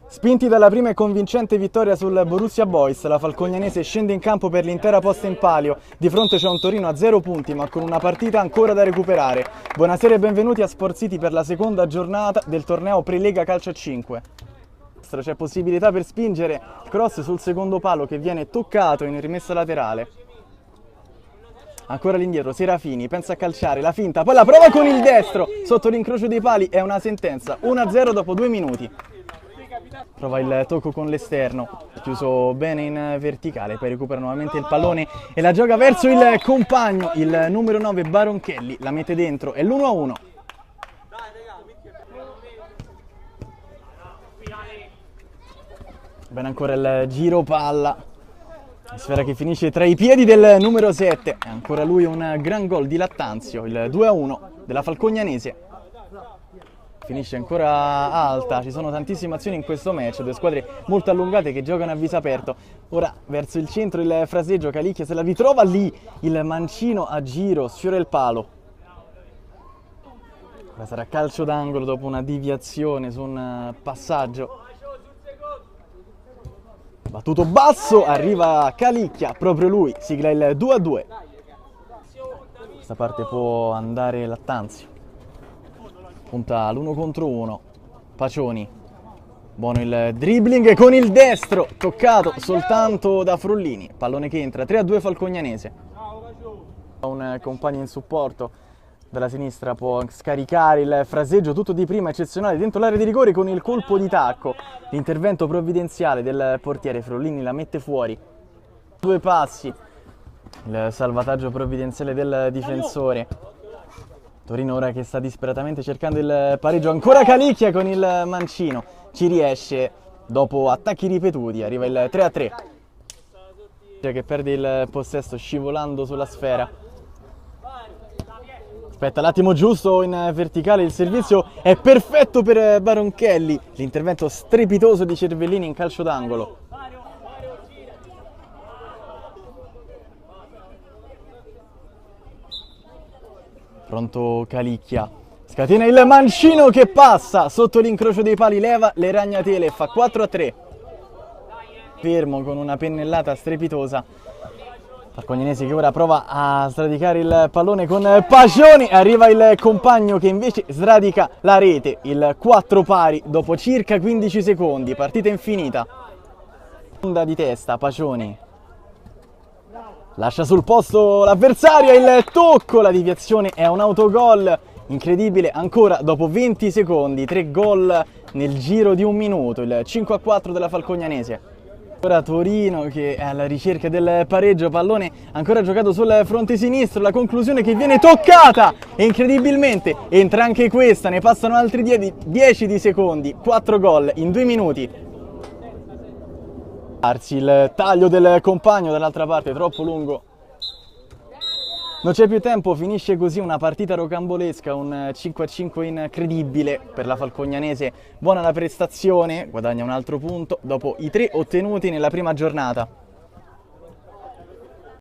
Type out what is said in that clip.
Spinti dalla prima e convincente vittoria sul Borussia Boys, la falcognanese scende in campo per l'intera posta in palio. Di fronte c'è un Torino a 0 punti, ma con una partita ancora da recuperare. Buonasera e benvenuti a Sport City per la seconda giornata del torneo Prelega Calcio a 5. C'è possibilità per spingere cross sul secondo palo che viene toccato in rimessa laterale. Ancora all'indietro, Serafini pensa a calciare, la finta, poi la prova con il destro, sotto l'incrocio dei pali, è una sentenza, 1-0 dopo 2 minuti. Prova il tocco con l'esterno, chiuso bene in verticale, poi recupera nuovamente il pallone e la gioca verso il compagno, il numero 9 Baronchelli, la mette dentro, è l'1-1. Bene ancora il giro palla, sfera che finisce tra i piedi del numero 7, è ancora lui un gran gol di Lattanzio, il 2-1 della falcognanese. Finisce ancora alta, ci sono tantissime azioni in questo match, due squadre molto allungate che giocano a viso aperto. Ora verso il centro il fraseggio, Calicchia se la ritrova lì, il mancino a giro, sfiora il palo. Ora sarà calcio d'angolo dopo una deviazione su un passaggio. Battuto basso, arriva Calicchia, proprio lui, sigla il 2-2. Questa parte può andare Lattanzio. Punta l'1 contro 1, Pacioni, buono il dribbling con il destro, toccato soltanto da Frollini, pallone che entra, 3-2 falcognanese. Un compagno in supporto dalla sinistra può scaricare il fraseggio, tutto di prima eccezionale dentro l'area di rigore con il colpo di tacco, l'intervento provvidenziale del portiere, Frollini la mette fuori. 2 passi, il salvataggio provvidenziale del difensore. Torino ora che sta disperatamente cercando il pareggio, ancora Calicchia con il mancino, ci riesce dopo attacchi ripetuti, arriva il 3-3. Che perde il possesso scivolando sulla sfera. Aspetta l'attimo giusto in verticale, il servizio è perfetto per Baronchelli, l'intervento strepitoso di Cervellini in calcio d'angolo. Pronto Calicchia, scatena il mancino che passa sotto l'incrocio dei pali, leva le ragnatele, fa 4-3. Fermo con una pennellata strepitosa. Falcognanese che ora prova a sradicare il pallone con Pacioni, arriva il compagno che invece sradica la rete, il 4 pari dopo circa 15 secondi, partita infinita. Onda di testa, Pacioni. Lascia sul posto l'avversario, il tocco, la deviazione è un autogol, incredibile ancora dopo 20 secondi, 3 gol nel giro di un minuto, il 5-4 della falcognanese. Ora Torino che è alla ricerca del pareggio, pallone ancora giocato sul fronte sinistro, la conclusione che viene toccata e incredibilmente entra anche questa, ne passano altri 10 di secondi, 4 gol in 2 minuti. Il taglio del compagno dall'altra parte troppo lungo, non c'è più tempo, finisce così una partita rocambolesca, un 5-5 incredibile per la falcognanese. Buona la prestazione, guadagna un altro punto dopo i 3 ottenuti nella prima giornata.